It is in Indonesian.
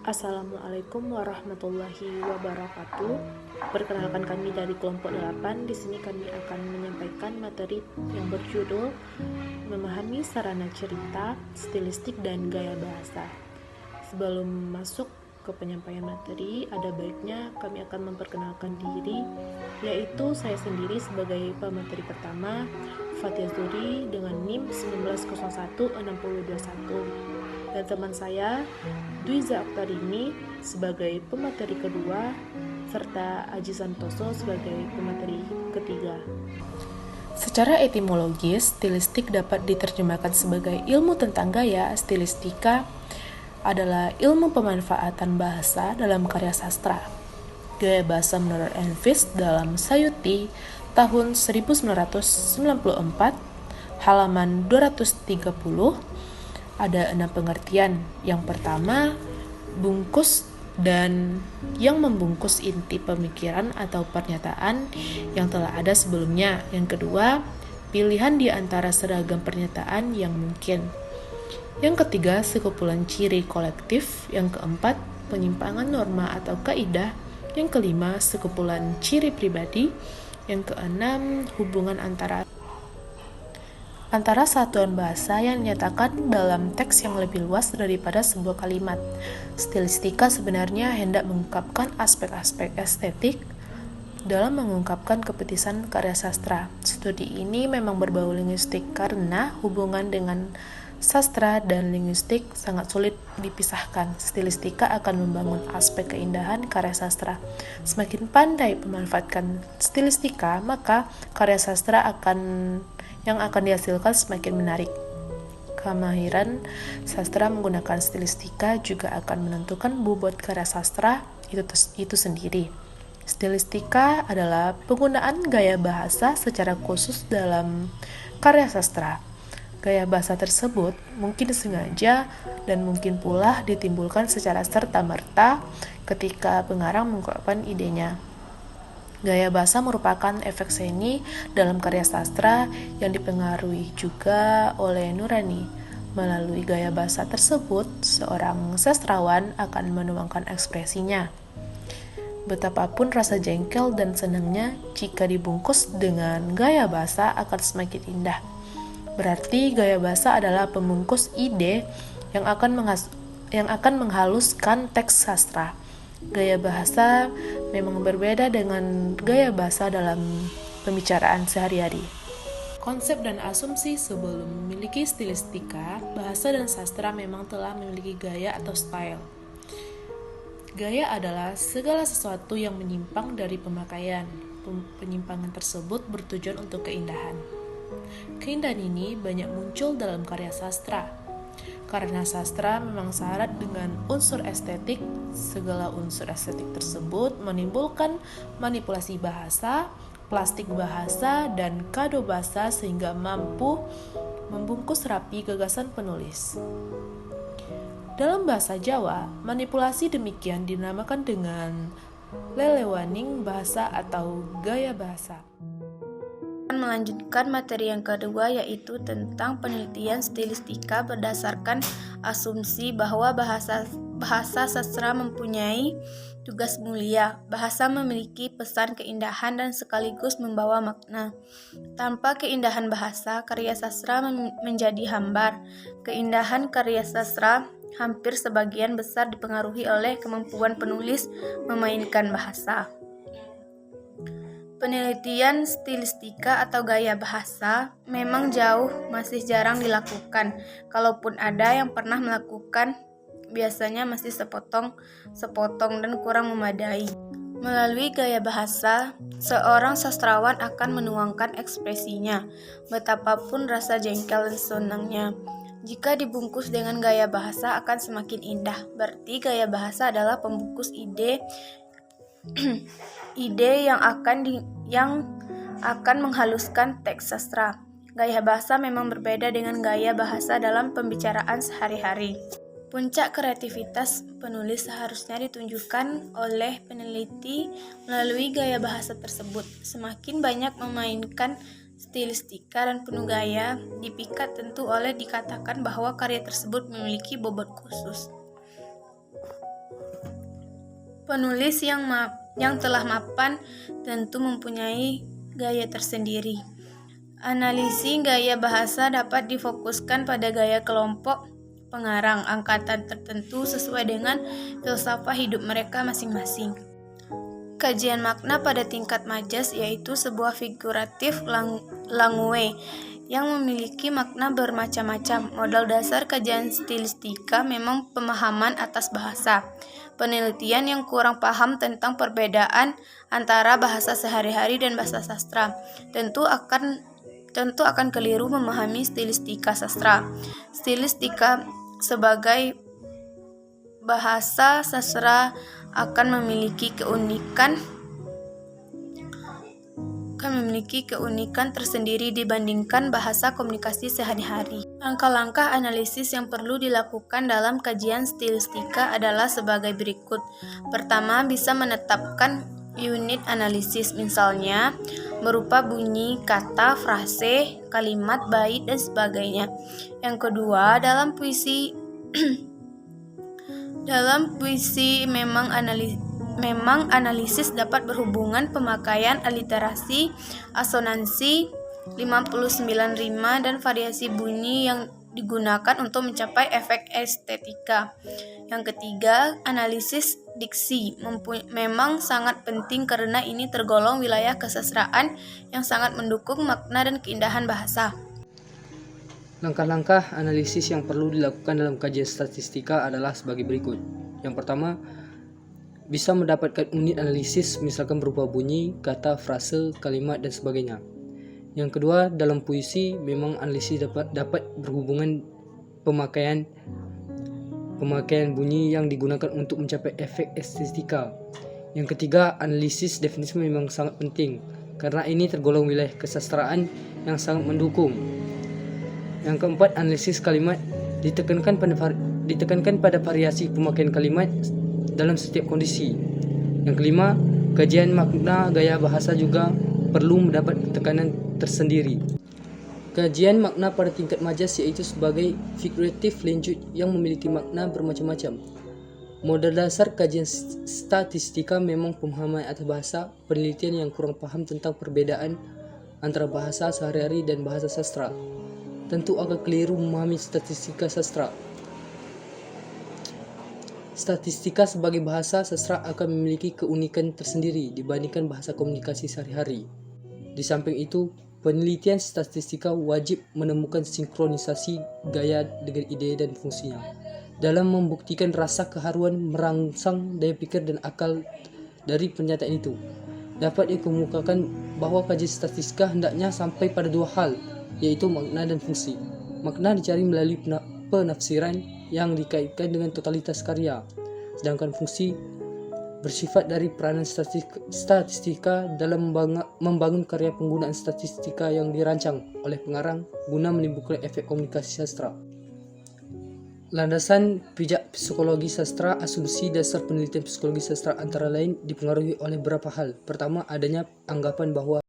Assalamualaikum warahmatullahi wabarakatuh. Perkenalkan kami dari kelompok 8. Di sini kami akan menyampaikan materi yang berjudul Memahami Sarana Cerita, Stilistik dan Gaya Bahasa. Sebelum masuk ke penyampaian materi, ada baiknya kami akan memperkenalkan diri, yaitu saya sendiri sebagai pemateri pertama, Fathia Zuri dengan NIM 19016021, dan teman saya Dwiza Oktarini sebagai pemateri kedua, serta Aji Santoso sebagai pemateri ketiga. Secara etimologis, stilistik dapat diterjemahkan sebagai ilmu tentang gaya. Stilistika adalah ilmu pemanfaatan bahasa dalam karya sastra. Gaya bahasa menurut Envis dalam Sayuti tahun 1994, halaman 230, ada 6 pengertian. Yang pertama, bungkus dan yang membungkus inti pemikiran atau pernyataan yang telah ada sebelumnya. Yang kedua, pilihan di antara seragam pernyataan yang mungkin. Yang ketiga, sekumpulan ciri kolektif. Yang keempat, penyimpangan norma atau kaidah. Yang kelima, sekumpulan ciri pribadi. Yang keenam, hubungan antara satuan bahasa yang dinyatakan dalam teks yang lebih luas daripada sebuah kalimat. Stilistika sebenarnya hendak mengungkapkan aspek-aspek estetik dalam mengungkapkan kepetisan karya sastra. Studi ini memang berbau linguistik karena hubungan dengan sastra dan linguistik sangat sulit dipisahkan. Stilistika akan membangun aspek keindahan karya sastra. Semakin pandai memanfaatkan stilistika, maka karya sastra yang akan dihasilkan semakin menarik. Kemahiran sastra menggunakan stilistika juga akan menentukan bobot karya sastra itu sendiri. Stilistika adalah penggunaan gaya bahasa secara khusus dalam karya sastra. Gaya bahasa tersebut mungkin sengaja dan mungkin pula ditimbulkan secara serta-merta ketika pengarang mengungkapkan idenya. Gaya bahasa merupakan efek seni dalam karya sastra yang dipengaruhi juga oleh nurani. Melalui gaya bahasa tersebut, seorang sastrawan akan menuangkan ekspresinya. Betapapun rasa jengkel dan senangnya, jika dibungkus dengan gaya bahasa akan semakin indah. Berarti gaya bahasa adalah pembungkus ide yang akan menghaluskan teks sastra. Gaya bahasa memang berbeda dengan gaya bahasa dalam pembicaraan sehari-hari. Konsep dan asumsi sebelum memiliki stilistika, bahasa dan sastra memang telah memiliki gaya atau style. Gaya adalah segala sesuatu yang menyimpang dari pemakaian. Penyimpangan tersebut bertujuan untuk keindahan. Keindahan ini banyak muncul dalam karya sastra. Karena sastra memang syarat dengan unsur estetik, segala unsur estetik tersebut menimbulkan manipulasi bahasa, plastik bahasa, dan kado bahasa sehingga mampu membungkus rapi gagasan penulis. Dalam bahasa Jawa, manipulasi demikian dinamakan dengan lelewaning bahasa atau gaya bahasa. Melanjutkan materi yang kedua, yaitu tentang penelitian stilistika berdasarkan asumsi bahwa bahasa sastra mempunyai tugas mulia. Bahasa memiliki pesan keindahan dan sekaligus membawa makna. Tanpa keindahan bahasa, karya sastra menjadi hambar. Keindahan karya sastra hampir sebagian besar dipengaruhi oleh kemampuan penulis memainkan bahasa. Penelitian stilistika atau gaya bahasa memang masih jarang dilakukan. Kalaupun ada yang pernah melakukan, biasanya masih sepotong dan kurang memadai. Melalui gaya bahasa, seorang sastrawan akan menuangkan ekspresinya, betapapun rasa jengkel dan senangnya. Jika dibungkus dengan gaya bahasa akan semakin indah. Berarti gaya bahasa adalah pembungkus ide yang akan menghaluskan teks sastra. Gaya bahasa memang berbeda dengan gaya bahasa dalam pembicaraan sehari-hari. Puncak kreativitas penulis seharusnya ditunjukkan oleh peneliti melalui gaya bahasa tersebut. Semakin banyak memainkan stilistika dan penuh gaya, dipikat tentu oleh dikatakan bahwa karya tersebut memiliki bobot khusus. Penulis yang telah mapan tentu mempunyai gaya tersendiri. Analisis gaya bahasa dapat difokuskan pada gaya kelompok pengarang angkatan tertentu sesuai dengan filsafat hidup mereka masing-masing. Kajian makna pada tingkat majas yaitu sebuah figuratif language yang memiliki makna bermacam-macam. Modal dasar kajian stilistika memang pemahaman atas bahasa. Penelitian yang kurang paham tentang perbedaan antara bahasa sehari-hari dan bahasa sastra tentu akan keliru memahami stilistika sastra. Stilistika sebagai bahasa sastra akan memiliki keunikan tersendiri dibandingkan bahasa komunikasi sehari-hari. Langkah-langkah analisis yang perlu dilakukan dalam kajian stilistika adalah sebagai berikut. Pertama, bisa menetapkan unit analisis, misalnya berupa bunyi, kata, frase, kalimat, bait, dan sebagainya. Yang kedua, dalam puisi memang analisis dapat berhubungan pemakaian aliterasi, asonansi, 59 rima, dan variasi bunyi yang digunakan untuk mencapai efek estetika. Yang ketiga, analisis diksi memang sangat penting karena ini tergolong wilayah kesastraan yang sangat mendukung makna dan keindahan bahasa. Langkah-langkah analisis yang perlu dilakukan dalam kajian statistika adalah sebagai berikut. Yang pertama, bisa mendapatkan unit analisis misalkan berupa bunyi, kata, frase, kalimat, dan sebagainya. Yang kedua, dalam puisi memang analisis dapat berhubungan pemakaian bunyi yang digunakan untuk mencapai efek estetika. Yang ketiga, analisis definisi memang sangat penting karena ini tergolong wilayah kesastraan yang sangat mendukung. Yang keempat, analisis kalimat ditekankan pada variasi pemakaian kalimat dalam setiap kondisi. Yang kelima, kajian makna gaya bahasa juga perlu mendapat tekanan tersendiri. Kajian makna pada tingkat majas yaitu sebagai figuratif language yang memiliki makna bermacam-macam. Modal dasar kajian statistika memang pemahaman atas bahasa, penelitian yang kurang paham tentang perbedaan antara bahasa sehari-hari dan bahasa sastra. Tentu akan keliru memahami statistika sastra. Statistika sebagai bahasa sastra akan memiliki keunikan tersendiri dibandingkan bahasa komunikasi sehari-hari. Di samping itu, penelitian statistika wajib menemukan sinkronisasi gaya dengan ide dan fungsinya. Dalam membuktikan rasa keharuan merangsang daya pikir dan akal dari pernyataan itu, dapat dikemukakan bahwa kajian statistika hendaknya sampai pada dua hal, yaitu makna dan fungsi. Makna dicari melalui penafsiran yang dikaitkan dengan totalitas karya, sedangkan fungsi bersifat dari peranan statistika dalam membangun karya penggunaan statistika yang dirancang oleh pengarang guna menimbulkan efek komunikasi sastra. Landasan pijak psikologi sastra. Asumsi dasar penelitian psikologi sastra antara lain dipengaruhi oleh beberapa hal. Pertama, adanya anggapan bahwa